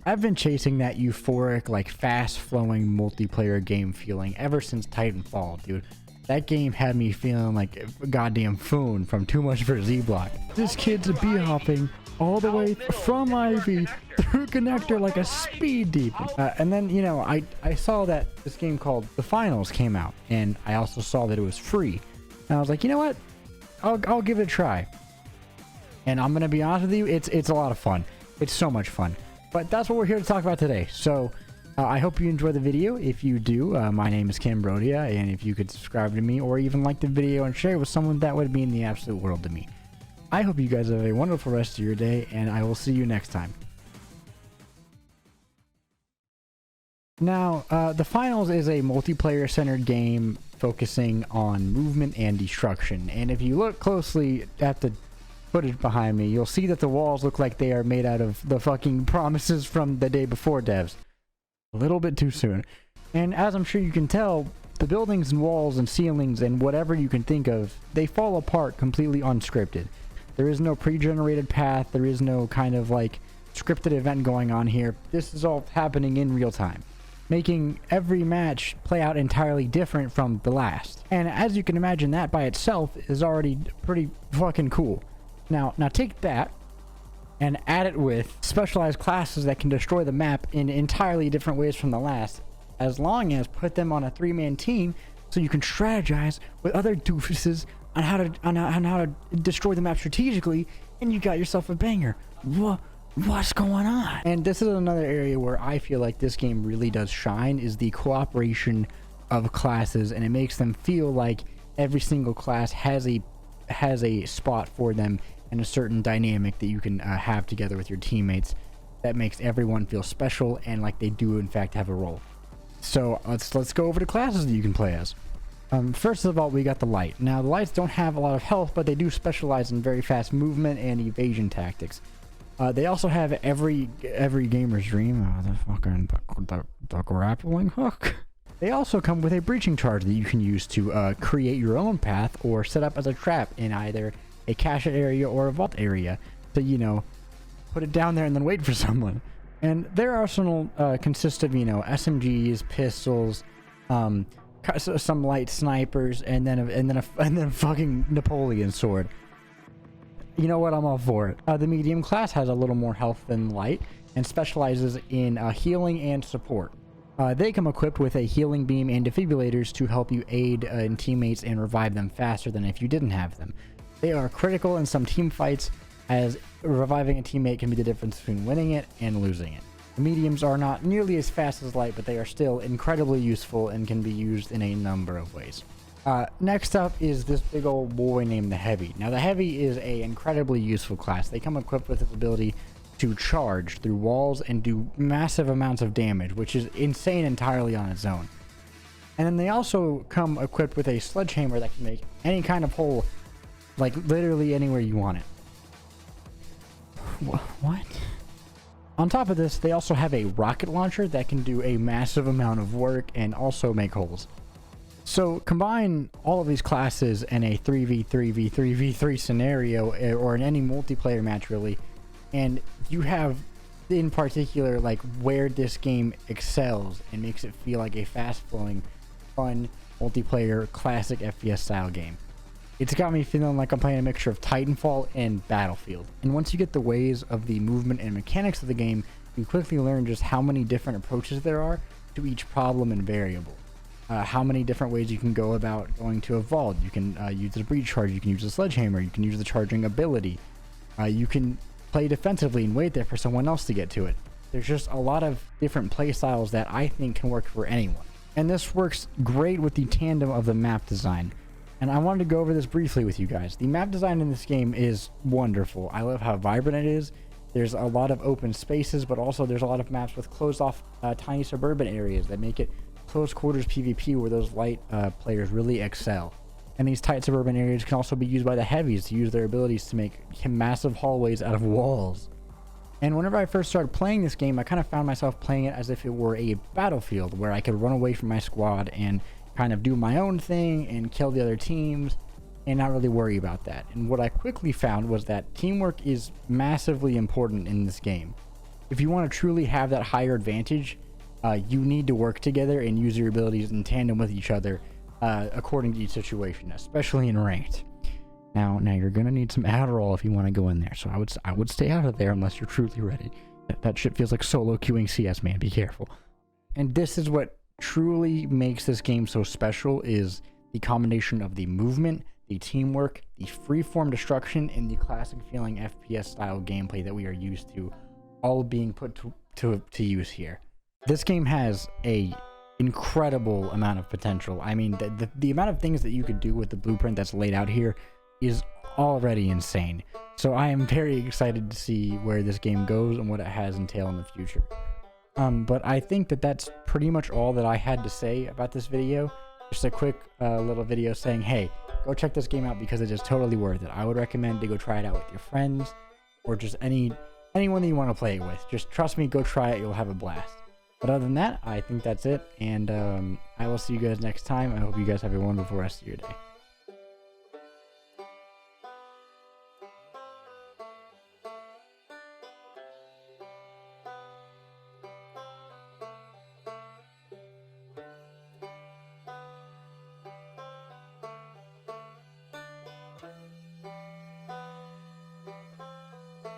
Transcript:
I've been chasing that euphoric, like fast-flowing multiplayer game feeling ever since Titanfall, dude. That game had me feeling like a goddamn Foon from Too Much for Z-Block. This kid's bee-hopping all the way from Ivy through connector like a speed demon. And then, you know, I saw that this game called The Finals came out, and I also saw that it was free. And I was like, you know what? I'll give it a try. And I'm gonna be honest with you, it's a lot of fun. It's so much fun. But that's what we're here to talk about today. So I hope you enjoy the video. If you do, my name is Kim Brodia, and if you could subscribe to me or even like the video and share it with someone, that would mean the absolute world to me. I hope you guys have a wonderful rest of your day, and I will see you next time. Now, The Finals is a multiplayer-centered game focusing on movement and destruction. And if you look closely at the footage behind me, you'll see that the walls look like they are made out of the fucking promises from the day before devs. A little bit too soon. And as I'm sure you can tell, the buildings and walls and ceilings and whatever you can think of, they fall apart completely unscripted. There is no pre-generated path. There is no kind of like scripted event going on here. This is all happening in real time, making every match play out entirely different from the last. And as you can imagine, that by itself is already pretty fucking cool. Now take that and add it with specialized classes that can destroy the map in entirely different ways from the last, as long as put them on a 3-man team so you can strategize with other doofuses on how to destroy the map strategically, and you got yourself a banger. What's going on? And this is another area where I feel like this game really does shine, is the cooperation of classes, and it makes them feel like every single class has a spot for them and a certain dynamic that you can have together with your teammates that makes everyone feel special and like they do in fact have a role. So let's go over the classes that you can play as. First of all, we got the Light. Now the Lights don't have a lot of health, but they do specialize in very fast movement and evasion tactics. They also have every gamer's dream, the grappling hook. They also come with a breaching charge that you can use to create your own path or set up as a trap in either a cache area or a vault area. So, you know, put it down there and then wait for someone. And their arsenal consists of, you know, SMGs, pistols, some light snipers, and then a fucking Napoleon sword. You know what? I'm all for it. The medium class has a little more health than light and specializes in healing and support. They come equipped with a healing beam and defibrillators to help you aid in teammates and revive them faster than if you didn't have them. They are critical in some team fights, as reviving a teammate can be the difference between winning it and losing it. The mediums are not nearly as fast as light, but they are still incredibly useful and can be used in a number of ways. Next up is this big old boy named the Heavy. Now the Heavy is a incredibly useful class. They come equipped with this ability to charge through walls and do massive amounts of damage, which is insane entirely on its own. And then they also come equipped with a sledgehammer that can make any kind of hole, like literally anywhere you want it. What? On top of this, they also have a rocket launcher that can do a massive amount of work and also make holes. So combine all of these classes in a 3v3v3v3 scenario, or in any multiplayer match really, and you have in particular like where this game excels and makes it feel like a fast-flowing, fun multiplayer classic FPS style game. It's got me feeling like I'm playing a mixture of Titanfall and Battlefield. And once you get the ways of the movement and mechanics of the game, you quickly learn just how many different approaches there are to each problem and variable. How many different ways you can go about going to a vault. You can use the breach charge, you can use the sledgehammer, you can use the charging ability. You can play defensively and wait there for someone else to get to it. There's just a lot of different play styles that I think can work for anyone. And this works great with the tandem of the map design. And I wanted to go over this briefly with you guys. The map design in this game is wonderful. I love how vibrant it is. There's a lot of open spaces, but also there's a lot of maps with closed off tiny suburban areas that make it close quarters PvP, where those light players really excel. And these tight suburban areas can also be used by the heavies to use their abilities to make massive hallways out of walls. And whenever I first started playing this game, I kind of found myself playing it as if it were a battlefield where I could run away from my squad and kind of do my own thing and kill the other teams and not really worry about that. And what I quickly found was that teamwork is massively important in this game. if you want to truly have that higher advantage, you need to work together and use your abilities in tandem with each other, according to each situation, especially in ranked. Now you're gonna need some Adderall if you want to go in there. So I would stay out of there unless you're truly ready. That shit feels like solo queuing CS, man. Be careful. And this is what truly makes this game so special, is the combination of the movement, the teamwork, the freeform destruction, and the classic feeling FPS style gameplay that we are used to, all being put to use here. This game has a incredible amount of potential. I mean, the amount of things that you could do with the blueprint that's laid out here is already insane. So I am very excited to see where this game goes and what it has entail in the future. But I think that that's pretty much all that I had to say about this video. Just a quick little video saying, hey, go check this game out because it is totally worth it. I would recommend to go try it out with your friends or just anyone that you want to play it with. Just trust me, go try it. You'll have a blast. But other than that, I think that's it. And I will see you guys next time. I hope you guys have a wonderful rest of your day.